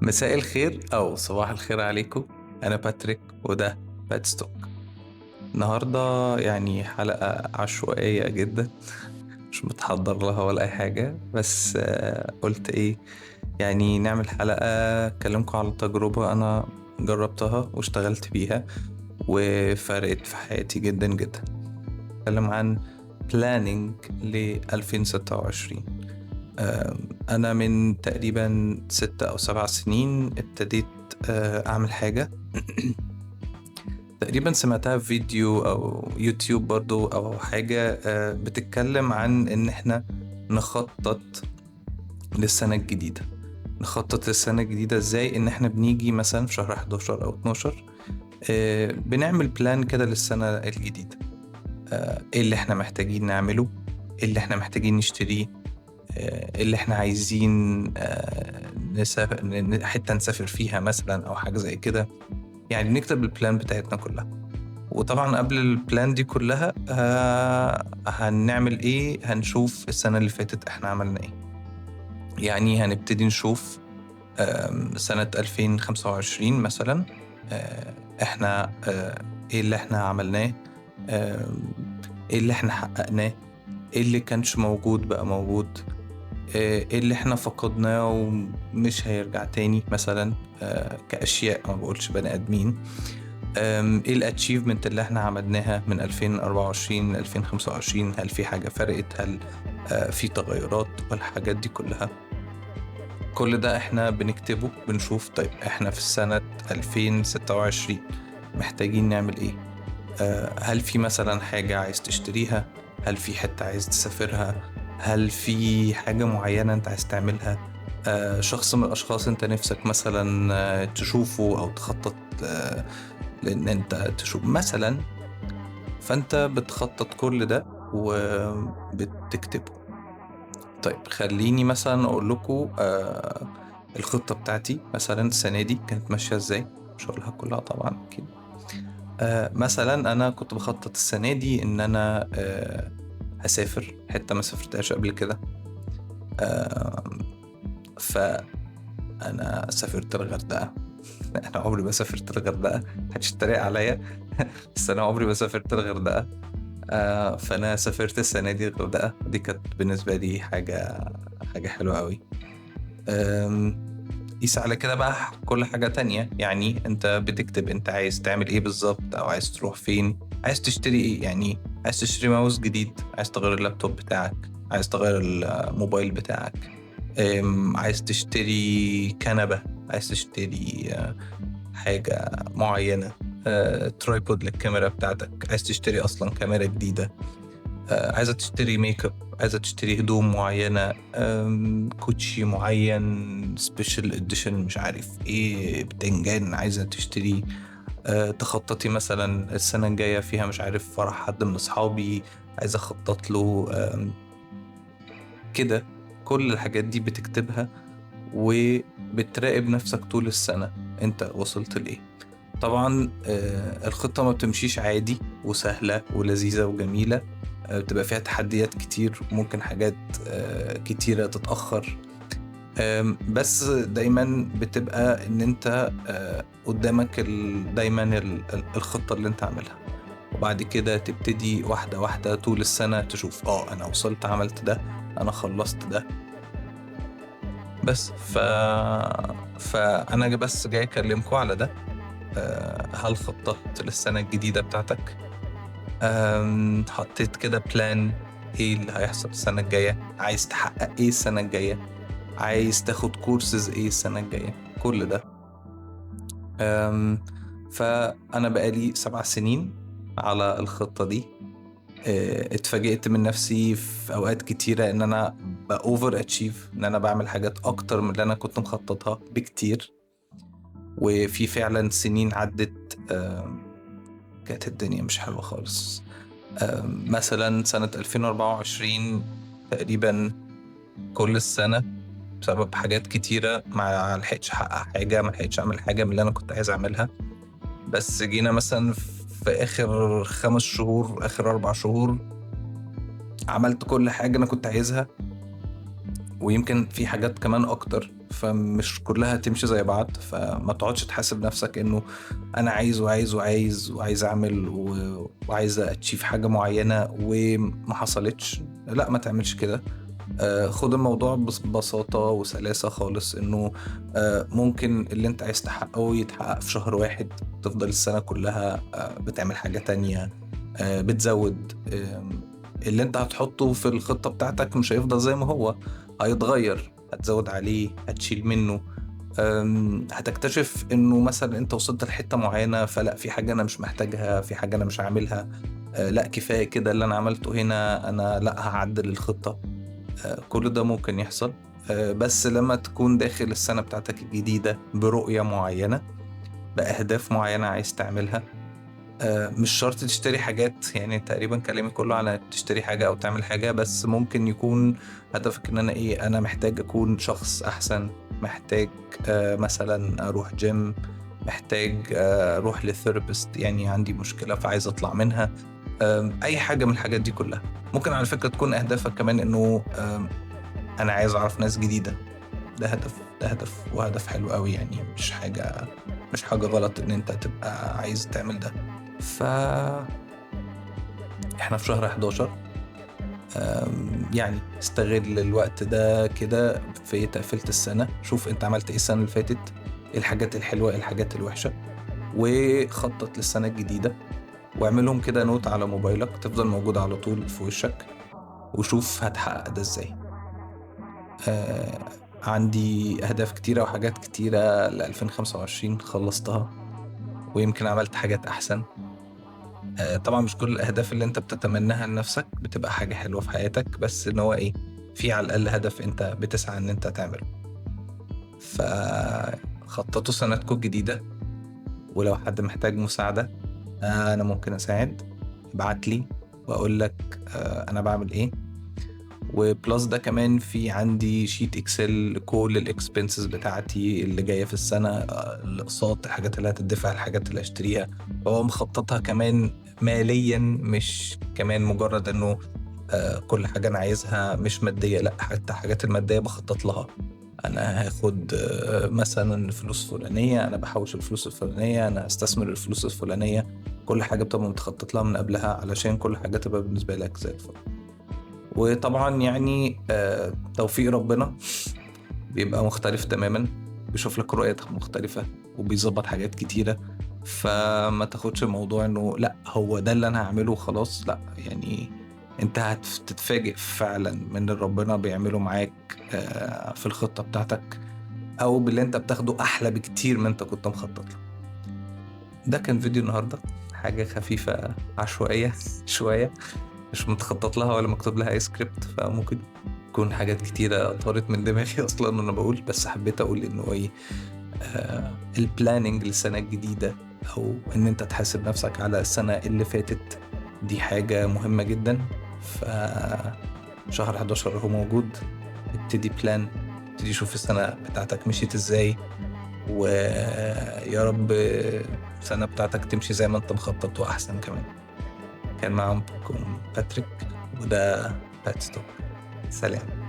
مساء الخير أو صباح الخير عليكم. أنا باتريك وده باتستوك. النهاردة يعني حلقة عشوائية جدا، مش متحضر لها ولا أي حاجة، بس قلت إيه يعني نعمل حلقة أكلمكم على تجربة أنا جربتها واشتغلت بيها وفرقت في حياتي جدا جدا. أتكلم عن planning ل 2026. أنا من تقريبا 6 أو 7 سنين ابتديت أعمل حاجة تقريبا سمعتها في فيديو أو يوتيوب برضو أو حاجة بتتكلم عن إن إحنا نخطط للسنة الجديدة. نخطط للسنة الجديدة إزاي؟ إن إحنا بنيجي مثلا في شهر 11 أو 12 بنعمل بلان كده للسنة الجديدة. إيه اللي إحنا محتاجين نعمله، إيه اللي إحنا محتاجين نشتريه، اللي احنا عايزين نسافر حتة نسافر فيها مثلا او حاجة زي كده. يعني نكتب البلان بتاعتنا كلها. وطبعا قبل البلان دي كلها هنعمل ايه؟ هنشوف السنة اللي فاتت احنا عملنا ايه. يعني هنبتدي نشوف سنة 2025 مثلا احنا ايه اللي احنا عملناه، ايه اللي احنا حققناه، ايه اللي كانش موجود بقى موجود، ايه اللي احنا فقدناه ومش هيرجع تاني مثلا كأشياء، ما بقولش بني آدمين. ايه الاتشيفمنت اللي احنا عملناها من 2024 ل 2025؟ هل في حاجة فرقت؟ هل في تغيرات والحاجات دي كلها؟ كل ده احنا بنكتبه، بنشوف طيب احنا في السنة 2026 محتاجين نعمل ايه. هل في مثلا حاجة عايز تشتريها؟ هل في حتة عايز تسافرها؟ هل في حاجة معينة انت عايز تعملها؟ شخص من الأشخاص انت نفسك مثلا تشوفه أو تخطط لأن انت تشوف مثلا. فانت بتخطط كل ده وبتكتبه. طيب خليني مثلا أقول لكم الخطة بتاعتي مثلا السنة دي كانت ماشية ازاي. مش هقولها كلها طبعا أكيد. مثلا أنا كنت بخطط السنة دي إن أنا هسافر حتة ما سافرتهاش قبل كده. فأنا سافرت الغردقة. أنا عمري ما سافرت الغردقة، محدش يتريق عليا بس أنا عمري ما سافرت الغردقة. فأنا سافرت السنة دي الغردقة، دي كانت بالنسبة لي حاجة حلوة قوي. قيس على كده بقى كل حاجة تانية. يعني انت بتكتب انت عايز تعمل ايه بالظبط، او عايز تروح فين، عايز تشتري ايه. يعني عايز تشتري ماوس جديد، عايز تغير اللابتوب بتاعك، عايز تغير الموبايل بتاعك، عايز تشتري كنبة، عايز تشتري حاجة معينة، ترايبود للكاميرا بتاعتك، عايز تشتري اصلا كاميرا جديدة، عايزة تشتري ميك اب، عايزة تشتري هدوم معينة، كوتشي معين سبيشال اديشن مش عارف ايه بتنجان عايزة تشتري. تخططي مثلا السنة الجاية فيها مش عارف فرح حد من اصحابي عايزة اخطط له كده. كل الحاجات دي بتكتبها وبتراقب نفسك طول السنة انت وصلت لإيه. طبعا الخطة ما بتمشيش عادي وسهلة ولذيذة وجميلة. بتبقى فيها تحديات كتير، ممكن حاجات كتيرة تتأخر. بس دايما بتبقى ان انت قدامك دايما الخطة اللي انت عاملها. وبعد كده تبتدي واحدة واحدة طول السنة تشوف انا وصلت عملت ده، انا خلصت ده. بس فانا بس جاي اكلمكم على ده. هل خططت للسنة الجديدة بتاعتك؟ حطيت كده بلان ايه اللي هيحصل السنة الجاية؟ عايز تحقق ايه السنة الجاية؟ عايز تاخد كورسز ايه السنة الجاية؟ كل ده. فأنا بقالي 7 سنين على الخطة دي. اتفاجئت من نفسي في أوقات كتيرة إن أنا بأوفر أتشيف، إن أنا بعمل حاجات أكتر من اللي أنا كنت مخططها بكتير. وفي فعلا سنين عدت كانت الدنيا مش حلوة خالص. مثلا سنة 2024 تقريبا كل السنة بسبب حاجات كتيرة ما لحقتش أحقق حاجة، ما لحقتش أعمل حاجة من اللي أنا كنت عايز أعملها. بس جينا مثلا في آخر 5 شهور، آخر 4 شهور عملت كل حاجة أنا كنت عايزها، ويمكن في حاجات كمان أكتر. فمش كلها تمشي زي بعض، فما تقعدش تحاسب نفسك انه انا عايز اعمل وعايز اتشيف حاجة معينة وما حصلتش. لا، ما تعملش كده. خد الموضوع ببساطة وسلاسة خالص، انه ممكن اللي انت عايز تحققه يتحقق في شهر واحد، تفضل السنة كلها بتعمل حاجة تانية، بتزود. اللي انت هتحطه في الخطة بتاعتك مش هيفضل زي ما هو، هيتغير، هتزود عليه، هتشيل منه. هتكتشف انه مثلا انت وصلت لحتة معينة، فلا، في حاجة انا مش محتاجها، في حاجة انا مش عاملها. لا، كفاية كده اللي انا عملته هنا، انا لا هعدل الخطة. كل ده ممكن يحصل. بس لما تكون داخل السنة بتاعتك الجديدة برؤية معينة، بأهداف معينة عايز تعملها. مش شرط تشتري حاجات، يعني تقريبا كلامي كله على تشتري حاجة أو تعمل حاجة، بس ممكن يكون هدفك إن أنا محتاج أكون شخص أحسن، محتاج مثلا أروح جيم، محتاج أروح لثيرابيست، يعني عندي مشكلة فعايز أطلع منها. أي حاجة من الحاجات دي كلها ممكن على فكرة تكون أهدافك كمان، إنه أنا عايز أعرف ناس جديدة. ده هدف وهدف حلو قوي، يعني مش حاجة غلط إن أنت تبقى عايز تعمل ده. احنا في شهر 11. يعني استغل الوقت ده كده في تقفلة السنة، شوف انت عملت ايه السنة اللي فاتت، ايه الحاجات الحلوة، ايه الحاجات الوحشة، وخطط للسنة الجديدة، واعملهم كده نوت على موبايلك تفضل موجود على طول في وشك، وشوف هتحقق ده ازاي. آه عندي أهداف كتيرة وحاجات كتيرة ل 2025 خلصتها، ويمكن عملت حاجات أحسن. طبعا مش كل الأهداف اللي أنت بتتمناها لنفسك بتبقى حاجة حلوة في حياتك، بس إن هو إيه، في على الأقل هدف أنت بتسعى إن أنت تعمله. فخططوا سنتكم الجديدة، ولو حد محتاج مساعدة أنا ممكن أساعد. ابعت لي وأقول لك أنا بعمل إيه. وبلس ده كمان في عندي شيت اكسل لكل الاكسبنسز بتاعتي اللي جايه في السنه، الاقساط، الحاجات اللي هتدفع، الحاجات اللي هشتريها. هو مخططها كمان ماليا، مش كمان مجرد انه كل حاجه انا عايزها مش ماديه، لا، حتى الحاجات الماديه بخطط لها. انا هاخد مثلا الفلوس الفلانيه، انا بحوش الفلوس الفلانيه، انا هستثمر الفلوس الفلانيه. كل حاجه بتبقى متخطط لها من قبلها علشان كل حاجه تبقى بالنسبه لك زي الفل. وطبعا يعني توفيق ربنا بيبقى مختلف تماما، بيشوف لك رؤية مختلفة وبيظبط حاجات كتيرة. فما تاخدش الموضوع انه لا هو ده اللي انا هعمله خلاص، لا، يعني انت هتتفاجئ فعلا من اللي ربنا بيعمله معاك في الخطة بتاعتك، او باللي انت بتاخده احلى بكتير من انت كنت مخطط له. ده كان فيديو النهاردة، حاجة خفيفة عشوائية شوية، مش متخطط لها ولا مكتوب لها اي سكريبت، فممكن تكون حاجات كتيرة طارت من دماغي اصلا وانا بقول، بس حبيت اقول انه ايه، البلاننج للسنة الجديدة، او ان انت تحاسب نفسك على السنة اللي فاتت، دي حاجة مهمة جدا. فشهر 11 هو موجود، ابتدي بلان، ابتدي شوف السنة بتاعتك مشيت ازاي، ويا رب السنة بتاعتك تمشي زي ما انت مخطط وأحسن كمان. كان معكم باتريك، وده بات ستوب. سلام.